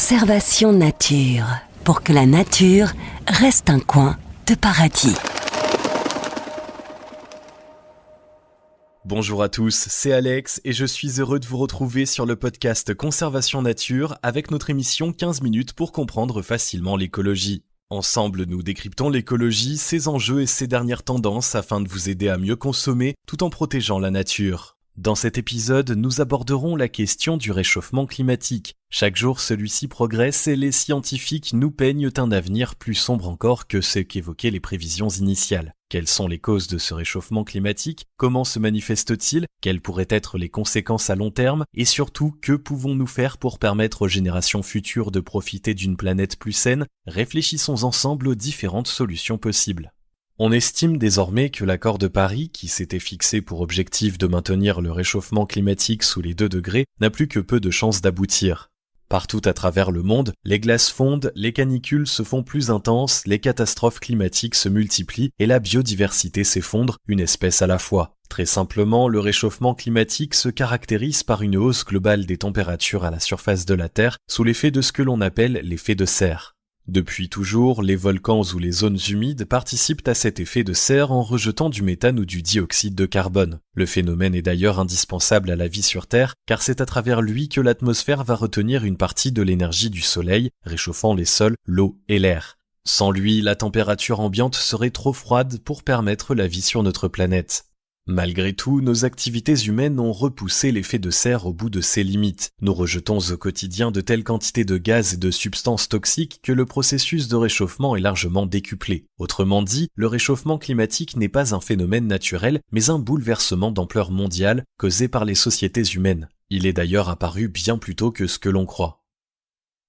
Conservation nature, pour que la nature reste un coin de paradis. Bonjour à tous, c'est Alex et je suis heureux de vous retrouver sur le podcast Conservation Nature avec notre émission 15 minutes pour comprendre facilement l'écologie. Ensemble, nous décryptons l'écologie, ses enjeux et ses dernières tendances afin de vous aider à mieux consommer tout en protégeant la nature. Dans cet épisode, nous aborderons la question du réchauffement climatique. Chaque jour, celui-ci progresse et les scientifiques nous peignent un avenir plus sombre encore que ce qu'évoquaient les prévisions initiales. Quelles sont les causes de ce réchauffement climatique? Comment se manifeste-t-il? Quelles pourraient être les conséquences à long terme? Et surtout, que pouvons-nous faire pour permettre aux générations futures de profiter d'une planète plus saine? Réfléchissons ensemble aux différentes solutions possibles. On estime désormais que l'accord de Paris, qui s'était fixé pour objectif de maintenir le réchauffement climatique sous les 2 degrés, n'a plus que peu de chances d'aboutir. Partout à travers le monde, les glaces fondent, les canicules se font plus intenses, les catastrophes climatiques se multiplient et la biodiversité s'effondre, une espèce à la fois. Très simplement, le réchauffement climatique se caractérise par une hausse globale des températures à la surface de la Terre sous l'effet de ce que l'on appelle l'effet de serre. Depuis toujours, les volcans ou les zones humides participent à cet effet de serre en rejetant du méthane ou du dioxyde de carbone. Le phénomène est d'ailleurs indispensable à la vie sur Terre, car c'est à travers lui que l'atmosphère va retenir une partie de l'énergie du soleil, réchauffant les sols, l'eau et l'air. Sans lui, la température ambiante serait trop froide pour permettre la vie sur notre planète. Malgré tout, nos activités humaines ont repoussé l'effet de serre au bout de ses limites. Nous rejetons au quotidien de telles quantités de gaz et de substances toxiques que le processus de réchauffement est largement décuplé. Autrement dit, le réchauffement climatique n'est pas un phénomène naturel, mais un bouleversement d'ampleur mondiale causé par les sociétés humaines. Il est d'ailleurs apparu bien plus tôt que ce que l'on croit.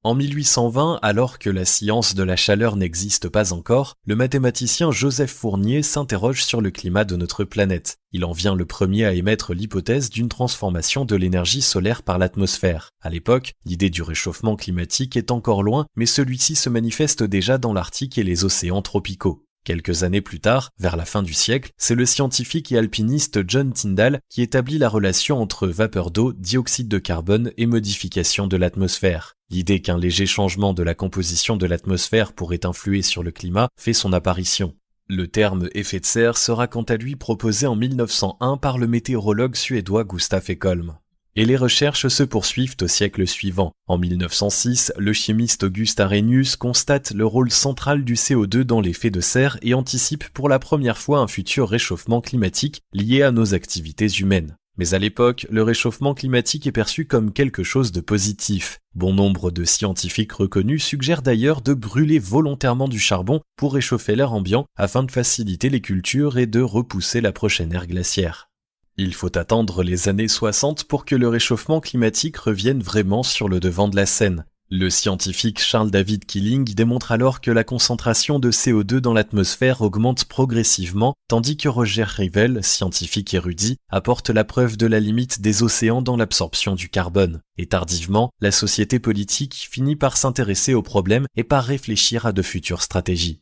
En 1820, alors que la science de la chaleur n'existe pas encore, le mathématicien Joseph Fournier s'interroge sur le climat de notre planète. Il en vient le premier à émettre l'hypothèse d'une transformation de l'énergie solaire par l'atmosphère. À l'époque, l'idée du réchauffement climatique est encore loin, mais celui-ci se manifeste déjà dans l'Arctique et les océans tropicaux. Quelques années plus tard, vers la fin du siècle, c'est le scientifique et alpiniste John Tyndall qui établit la relation entre vapeur d'eau, dioxyde de carbone et modification de l'atmosphère. L'idée qu'un léger changement de la composition de l'atmosphère pourrait influer sur le climat fait son apparition. Le terme effet de serre sera quant à lui proposé en 1901 par le météorologue suédois Gustaf Ekholm. Et les recherches se poursuivent au siècle suivant. En 1906, le chimiste August Arrhenius constate le rôle central du CO2 dans l'effet de serre et anticipe pour la première fois un futur réchauffement climatique lié à nos activités humaines. Mais à l'époque, le réchauffement climatique est perçu comme quelque chose de positif. Bon nombre de scientifiques reconnus suggèrent d'ailleurs de brûler volontairement du charbon pour réchauffer l'air ambiant afin de faciliter les cultures et de repousser la prochaine ère glaciaire. Il faut attendre les années 60 pour que le réchauffement climatique revienne vraiment sur le devant de la scène. Le scientifique Charles David Keeling démontre alors que la concentration de CO2 dans l'atmosphère augmente progressivement, tandis que Roger Revelle, scientifique érudit, apporte la preuve de la limite des océans dans l'absorption du carbone. Et tardivement, la société politique finit par s'intéresser au problème et par réfléchir à de futures stratégies.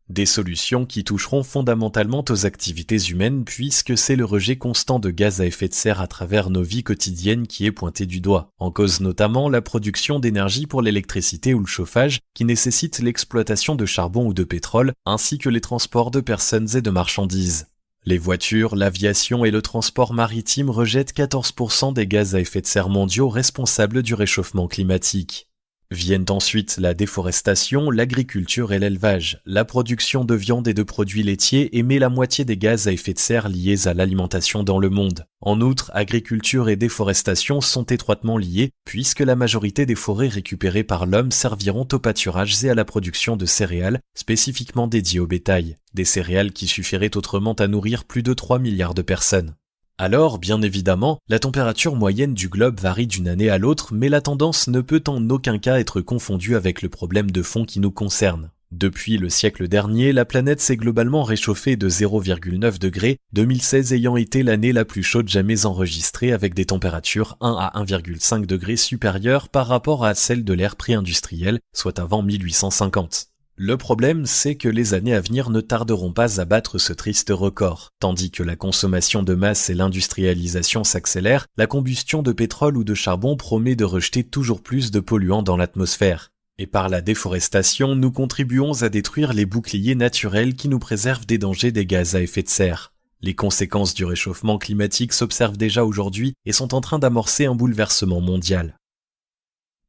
Des solutions qui toucheront fondamentalement aux activités humaines puisque c'est le rejet constant de gaz à effet de serre à travers nos vies quotidiennes qui est pointé du doigt. En cause notamment la production d'énergie pour l'électricité ou le chauffage qui nécessite l'exploitation de charbon ou de pétrole ainsi que les transports de personnes et de marchandises. Les voitures, l'aviation et le transport maritime rejettent 14% des gaz à effet de serre mondiaux responsables du réchauffement climatique. Viennent ensuite la déforestation, l'agriculture et l'élevage. La production de viande et de produits laitiers émet la moitié des gaz à effet de serre liés à l'alimentation dans le monde. En outre, agriculture et déforestation sont étroitement liées puisque la majorité des forêts récupérées par l'homme serviront au pâturage et à la production de céréales spécifiquement dédiées au bétail. Des céréales qui suffiraient autrement à nourrir plus de 3 milliards de personnes. Alors, bien évidemment, la température moyenne du globe varie d'une année à l'autre, mais la tendance ne peut en aucun cas être confondue avec le problème de fond qui nous concerne. Depuis le siècle dernier, la planète s'est globalement réchauffée de 0,9 degrés, 2016 ayant été l'année la plus chaude jamais enregistrée avec des températures 1 à 1,5 degrés supérieures par rapport à celles de l'ère pré-industrielle, soit avant 1850. Le problème, c'est que les années à venir ne tarderont pas à battre ce triste record. Tandis que la consommation de masse et l'industrialisation s'accélèrent, la combustion de pétrole ou de charbon promet de rejeter toujours plus de polluants dans l'atmosphère. Et par la déforestation, nous contribuons à détruire les boucliers naturels qui nous préservent des dangers des gaz à effet de serre. Les conséquences du réchauffement climatique s'observent déjà aujourd'hui et sont en train d'amorcer un bouleversement mondial.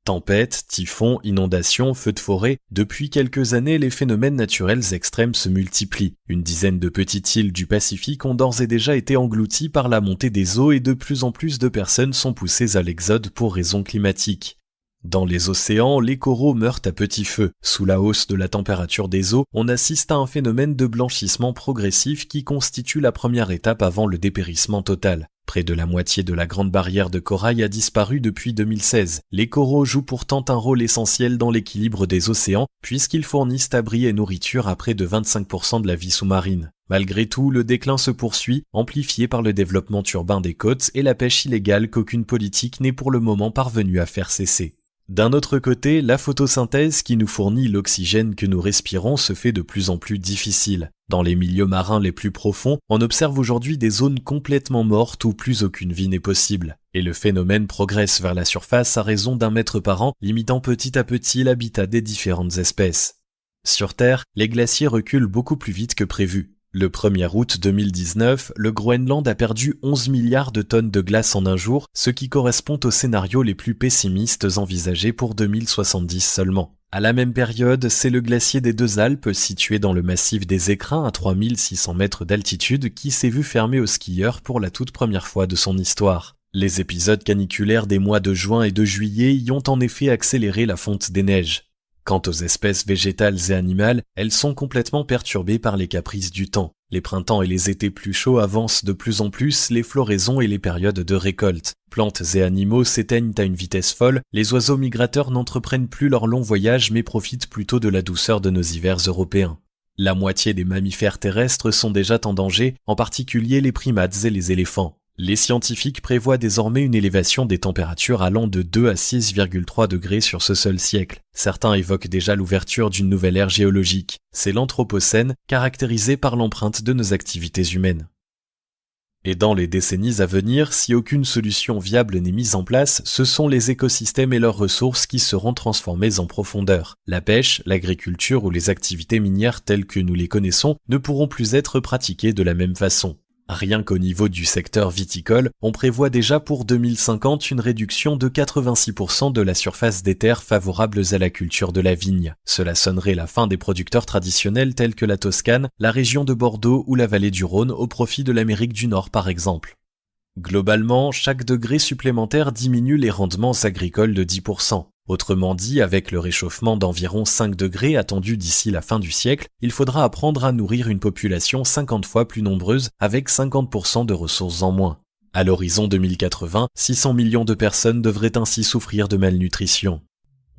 Tempêtes, typhons, inondations, feux de forêt, depuis quelques années, les phénomènes naturels extrêmes se multiplient. Une dizaine de petites îles du Pacifique ont d'ores et déjà été englouties par la montée des eaux et de plus en plus de personnes sont poussées à l'exode pour raisons climatiques. Dans les océans, les coraux meurent à petit feu. Sous la hausse de la température des eaux, on assiste à un phénomène de blanchissement progressif qui constitue la première étape avant le dépérissement total. Près de la moitié de la grande barrière de corail a disparu depuis 2016. Les coraux jouent pourtant un rôle essentiel dans l'équilibre des océans, puisqu'ils fournissent abri et nourriture à près de 25% de la vie sous-marine. Malgré tout, le déclin se poursuit, amplifié par le développement urbain des côtes et la pêche illégale qu'aucune politique n'est pour le moment parvenue à faire cesser. D'un autre côté, la photosynthèse qui nous fournit l'oxygène que nous respirons se fait de plus en plus difficile. Dans les milieux marins les plus profonds, on observe aujourd'hui des zones complètement mortes où plus aucune vie n'est possible. Et le phénomène progresse vers la surface à raison d'1 mètre par an, limitant petit à petit l'habitat des différentes espèces. Sur Terre, les glaciers reculent beaucoup plus vite que prévu. Le 1er août 2019, le Groenland a perdu 11 milliards de tonnes de glace en un jour, ce qui correspond aux scénarios les plus pessimistes envisagés pour 2070 seulement. À la même période, c'est le glacier des Deux Alpes, situé dans le massif des Écrins à 3600 mètres d'altitude, qui s'est vu fermer aux skieurs pour la toute première fois de son histoire. Les épisodes caniculaires des mois de juin et de juillet y ont en effet accéléré la fonte des neiges. Quant aux espèces végétales et animales, elles sont complètement perturbées par les caprices du temps. Les printemps et les étés plus chauds avancent de plus en plus les floraisons et les périodes de récolte. Plantes et animaux s'éteignent à une vitesse folle, les oiseaux migrateurs n'entreprennent plus leur long voyage mais profitent plutôt de la douceur de nos hivers européens. La moitié des mammifères terrestres sont déjà en danger, en particulier les primates et les éléphants. Les scientifiques prévoient désormais une élévation des températures allant de 2 à 6,3 degrés sur ce seul siècle. Certains évoquent déjà l'ouverture d'une nouvelle ère géologique. C'est l'Anthropocène, caractérisée par l'empreinte de nos activités humaines. Et dans les décennies à venir, si aucune solution viable n'est mise en place, ce sont les écosystèmes et leurs ressources qui seront transformés en profondeur. La pêche, l'agriculture ou les activités minières telles que nous les connaissons ne pourront plus être pratiquées de la même façon. Rien qu'au niveau du secteur viticole, on prévoit déjà pour 2050 une réduction de 86% de la surface des terres favorables à la culture de la vigne. Cela sonnerait la fin des producteurs traditionnels tels que la Toscane, la région de Bordeaux ou la vallée du Rhône au profit de l'Amérique du Nord par exemple. Globalement, chaque degré supplémentaire diminue les rendements agricoles de 10%. Autrement dit, avec le réchauffement d'environ 5 degrés attendu d'ici la fin du siècle, il faudra apprendre à nourrir une population 50 fois plus nombreuse avec 50% de ressources en moins. À l'horizon 2080, 600 millions de personnes devraient ainsi souffrir de malnutrition.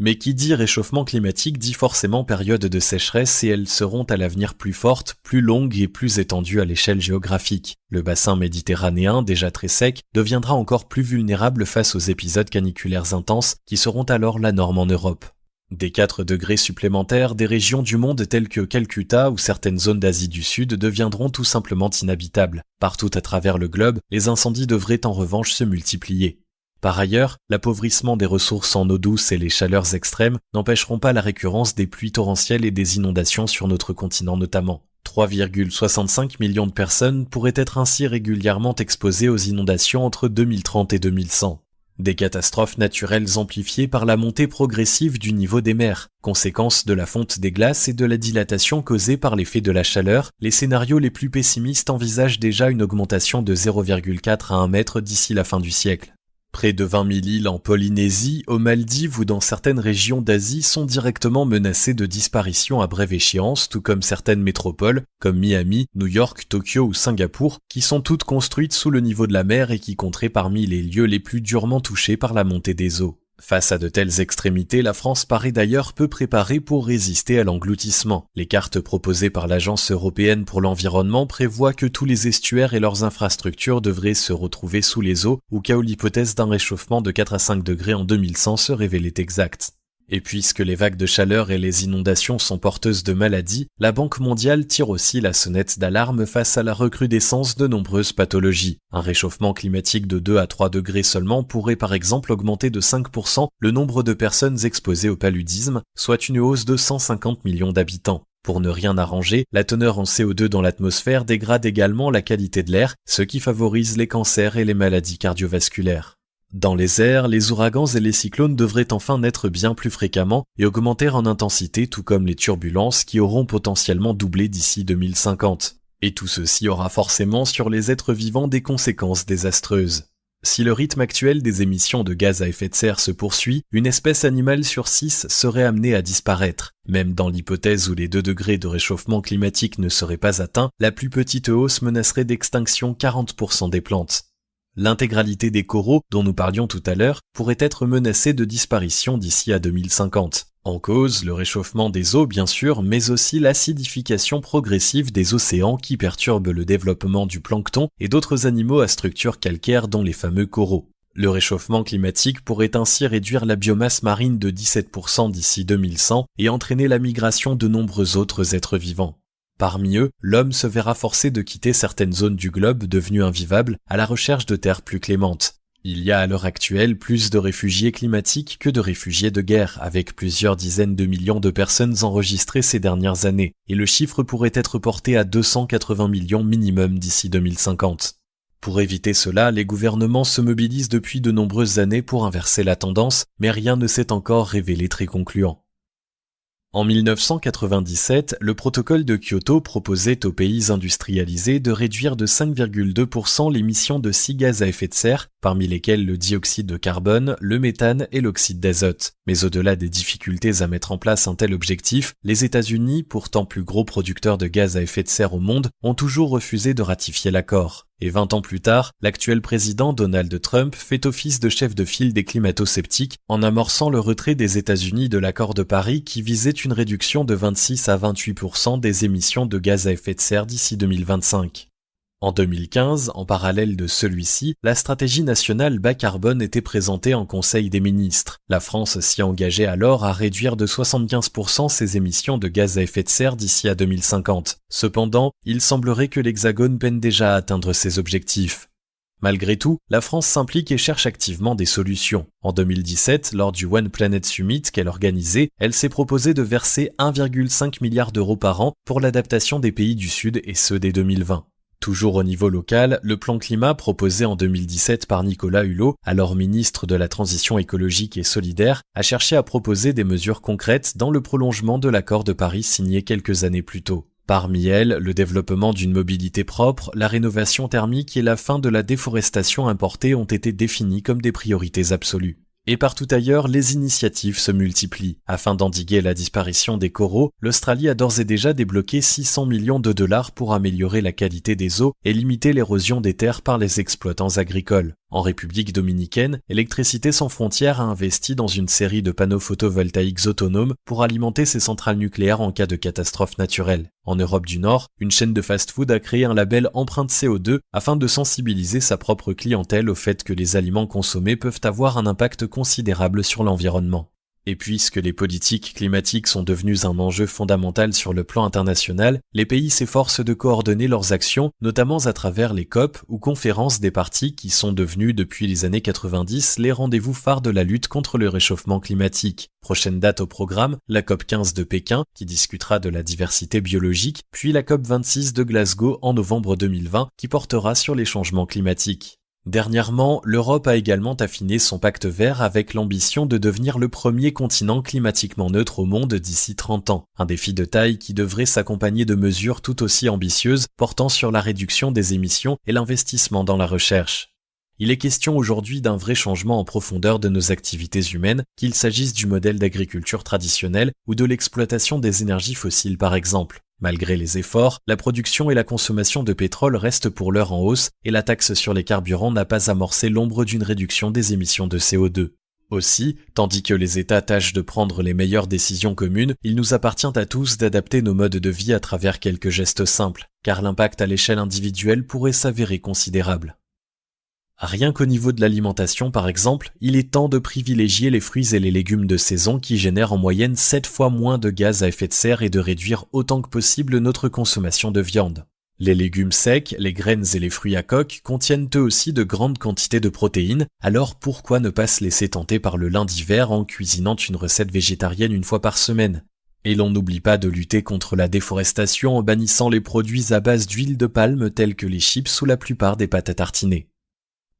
Mais qui dit réchauffement climatique dit forcément période de sécheresse et elles seront à l'avenir plus fortes, plus longues et plus étendues à l'échelle géographique. Le bassin méditerranéen, déjà très sec, deviendra encore plus vulnérable face aux épisodes caniculaires intenses qui seront alors la norme en Europe. Des 4 degrés supplémentaires, des régions du monde telles que Calcutta ou certaines zones d'Asie du Sud deviendront tout simplement inhabitables. Partout à travers le globe, les incendies devraient en revanche se multiplier. Par ailleurs, l'appauvrissement des ressources en eau douce et les chaleurs extrêmes n'empêcheront pas la récurrence des pluies torrentielles et des inondations sur notre continent notamment. 3,65 millions de personnes pourraient être ainsi régulièrement exposées aux inondations entre 2030 et 2100. Des catastrophes naturelles amplifiées par la montée progressive du niveau des mers. Conséquence de la fonte des glaces et de la dilatation causée par l'effet de la chaleur, les scénarios les plus pessimistes envisagent déjà une augmentation de 0,4 à 1 mètre d'ici la fin du siècle. Près de 20 000 îles en Polynésie, aux Maldives ou dans certaines régions d'Asie sont directement menacées de disparition à brève échéance, tout comme certaines métropoles, comme Miami, New York, Tokyo ou Singapour, qui sont toutes construites sous le niveau de la mer et qui compteraient parmi les lieux les plus durement touchés par la montée des eaux. Face à de telles extrémités, la France paraît d'ailleurs peu préparée pour résister à l'engloutissement. Les cartes proposées par l'Agence européenne pour l'environnement prévoient que tous les estuaires et leurs infrastructures devraient se retrouver sous les eaux, au cas où l'hypothèse d'un réchauffement de 4 à 5 degrés en 2100 se révélait exacte. Et puisque les vagues de chaleur et les inondations sont porteuses de maladies, la Banque mondiale tire aussi la sonnette d'alarme face à la recrudescence de nombreuses pathologies. Un réchauffement climatique de 2 à 3 degrés seulement pourrait par exemple augmenter de 5% le nombre de personnes exposées au paludisme, soit une hausse de 150 millions d'habitants. Pour ne rien arranger, la teneur en CO2 dans l'atmosphère dégrade également la qualité de l'air, ce qui favorise les cancers et les maladies cardiovasculaires. Dans les airs, les ouragans et les cyclones devraient enfin naître bien plus fréquemment et augmenter en intensité, tout comme les turbulences qui auront potentiellement doublé d'ici 2050. Et tout ceci aura forcément sur les êtres vivants des conséquences désastreuses. Si le rythme actuel des émissions de gaz à effet de serre se poursuit, une espèce animale sur 6 serait amenée à disparaître. Même dans l'hypothèse où les 2 degrés de réchauffement climatique ne seraient pas atteints, la plus petite hausse menacerait d'extinction 40% des plantes. L'intégralité des coraux, dont nous parlions tout à l'heure, pourrait être menacée de disparition d'ici à 2050. En cause, le réchauffement des eaux bien sûr, mais aussi l'acidification progressive des océans qui perturbe le développement du plancton et d'autres animaux à structure calcaire dont les fameux coraux. Le réchauffement climatique pourrait ainsi réduire la biomasse marine de 17% d'ici 2100 et entraîner la migration de nombreux autres êtres vivants. Parmi eux, l'homme se verra forcé de quitter certaines zones du globe devenues invivables à la recherche de terres plus clémentes. Il y a à l'heure actuelle plus de réfugiés climatiques que de réfugiés de guerre, avec plusieurs dizaines de millions de personnes enregistrées ces dernières années, et le chiffre pourrait être porté à 280 millions minimum d'ici 2050. Pour éviter cela, les gouvernements se mobilisent depuis de nombreuses années pour inverser la tendance, mais rien ne s'est encore révélé très concluant. En 1997, le protocole de Kyoto proposait aux pays industrialisés de réduire de 5,2% l'émission de 6 gaz à effet de serre, parmi lesquels le dioxyde de carbone, le méthane et l'oxyde d'azote. Mais au-delà des difficultés à mettre en place un tel objectif, les États-Unis, pourtant plus gros producteurs de gaz à effet de serre au monde, ont toujours refusé de ratifier l'accord. Et 20 ans plus tard, l'actuel président Donald Trump fait office de chef de file des climato-sceptiques en amorçant le retrait des États-Unis de l'accord de Paris qui visait une réduction de 26 à 28% des émissions de gaz à effet de serre d'ici 2025. En 2015, en parallèle de celui-ci, la stratégie nationale bas carbone était présentée en Conseil des ministres. La France s'y engageait alors à réduire de 75% ses émissions de gaz à effet de serre d'ici à 2050. Cependant, il semblerait que l'Hexagone peine déjà à atteindre ses objectifs. Malgré tout, la France s'implique et cherche activement des solutions. En 2017, lors du One Planet Summit qu'elle organisait, elle s'est proposée de verser 1,5 milliard d'euros par an pour l'adaptation des pays du Sud et ceux dès 2020. Toujours au niveau local, le plan climat proposé en 2017 par Nicolas Hulot, alors ministre de la Transition écologique et solidaire, a cherché à proposer des mesures concrètes dans le prolongement de l'accord de Paris signé quelques années plus tôt. Parmi elles, le développement d'une mobilité propre, la rénovation thermique et la fin de la déforestation importée ont été définies comme des priorités absolues. Et partout ailleurs, les initiatives se multiplient. Afin d'endiguer la disparition des coraux, l'Australie a d'ores et déjà débloqué 600 millions de dollars pour améliorer la qualité des eaux et limiter l'érosion des terres par les exploitants agricoles. En République dominicaine, Électricité sans frontières a investi dans une série de panneaux photovoltaïques autonomes pour alimenter ses centrales nucléaires en cas de catastrophe naturelle. En Europe du Nord, une chaîne de fast-food a créé un label empreinte CO2 afin de sensibiliser sa propre clientèle au fait que les aliments consommés peuvent avoir un impact considérable sur l'environnement. Et puisque les politiques climatiques sont devenues un enjeu fondamental sur le plan international, les pays s'efforcent de coordonner leurs actions, notamment à travers les COP ou conférences des parties qui sont devenues depuis les années 90 les rendez-vous phares de la lutte contre le réchauffement climatique. Prochaine date au programme, la COP 15 de Pékin, qui discutera de la diversité biologique, puis la COP 26 de Glasgow en novembre 2020, qui portera sur les changements climatiques. Dernièrement, l'Europe a également affiné son pacte vert avec l'ambition de devenir le premier continent climatiquement neutre au monde d'ici 30 ans. Un défi de taille qui devrait s'accompagner de mesures tout aussi ambitieuses portant sur la réduction des émissions et l'investissement dans la recherche. Il est question aujourd'hui d'un vrai changement en profondeur de nos activités humaines, qu'il s'agisse du modèle d'agriculture traditionnelle ou de l'exploitation des énergies fossiles par exemple. Malgré les efforts, la production et la consommation de pétrole restent pour l'heure en hausse et la taxe sur les carburants n'a pas amorcé l'ombre d'une réduction des émissions de CO2. Aussi, tandis que les États tâchent de prendre les meilleures décisions communes, il nous appartient à tous d'adapter nos modes de vie à travers quelques gestes simples, car l'impact à l'échelle individuelle pourrait s'avérer considérable. Rien qu'au niveau de l'alimentation par exemple, il est temps de privilégier les fruits et les légumes de saison qui génèrent en moyenne 7 fois moins de gaz à effet de serre et de réduire autant que possible notre consommation de viande. Les légumes secs, les graines et les fruits à coque contiennent eux aussi de grandes quantités de protéines, alors pourquoi ne pas se laisser tenter par le lundi vert en cuisinant une recette végétarienne une fois par semaine ? Et l'on n'oublie pas de lutter contre la déforestation en bannissant les produits à base d'huile de palme tels que les chips ou la plupart des pâtes à tartiner.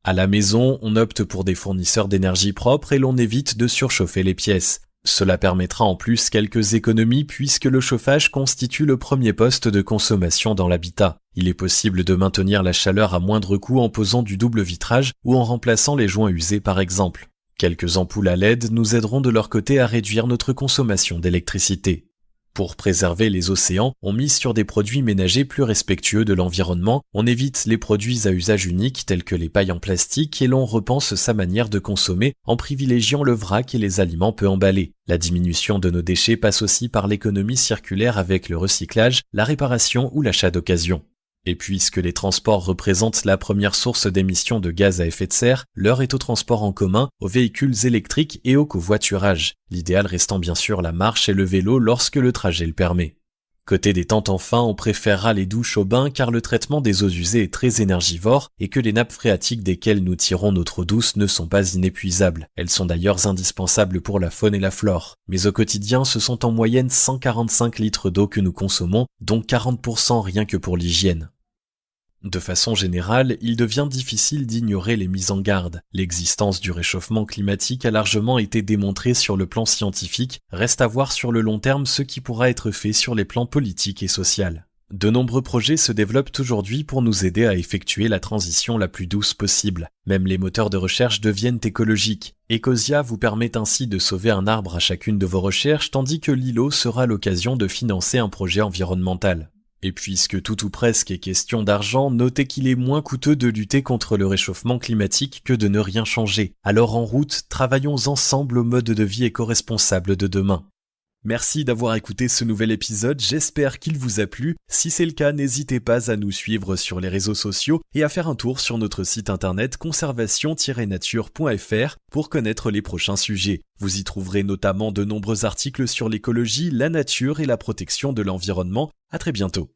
À la maison, on opte pour des fournisseurs d'énergie propre et l'on évite de surchauffer les pièces. Cela permettra en plus quelques économies puisque le chauffage constitue le premier poste de consommation dans l'habitat. Il est possible de maintenir la chaleur à moindre coût en posant du double vitrage ou en remplaçant les joints usés par exemple. Quelques ampoules à LED nous aideront de leur côté à réduire notre consommation d'électricité. Pour préserver les océans, on mise sur des produits ménagers plus respectueux de l'environnement, on évite les produits à usage unique tels que les pailles en plastique et l'on repense sa manière de consommer en privilégiant le vrac et les aliments peu emballés. La diminution de nos déchets passe aussi par l'économie circulaire avec le recyclage, la réparation ou l'achat d'occasion. Et puisque les transports représentent la première source d'émissions de gaz à effet de serre, l'heure est au transport en commun, aux véhicules électriques et au covoiturage. L'idéal restant bien sûr la marche et le vélo lorsque le trajet le permet. Côté détente enfin, on préférera les douches au bain car le traitement des eaux usées est très énergivore et que les nappes phréatiques desquelles nous tirons notre eau douce ne sont pas inépuisables. Elles sont d'ailleurs indispensables pour la faune et la flore. Mais au quotidien, ce sont en moyenne 145 litres d'eau que nous consommons, dont 40% rien que pour l'hygiène. De façon générale, il devient difficile d'ignorer les mises en garde. L'existence du réchauffement climatique a largement été démontrée sur le plan scientifique, reste à voir sur le long terme ce qui pourra être fait sur les plans politiques et social. De nombreux projets se développent aujourd'hui pour nous aider à effectuer la transition la plus douce possible. Même les moteurs de recherche deviennent écologiques. Ecosia vous permet ainsi de sauver un arbre à chacune de vos recherches, tandis que Lilo sera l'occasion de financer un projet environnemental. Et puisque tout ou presque est question d'argent, notez qu'il est moins coûteux de lutter contre le réchauffement climatique que de ne rien changer. Alors en route, travaillons ensemble au mode de vie éco-responsable de demain. Merci d'avoir écouté ce nouvel épisode, j'espère qu'il vous a plu. Si c'est le cas, n'hésitez pas à nous suivre sur les réseaux sociaux et à faire un tour sur notre site internet conservation-nature.fr pour connaître les prochains sujets. Vous y trouverez notamment de nombreux articles sur l'écologie, la nature et la protection de l'environnement. À très bientôt.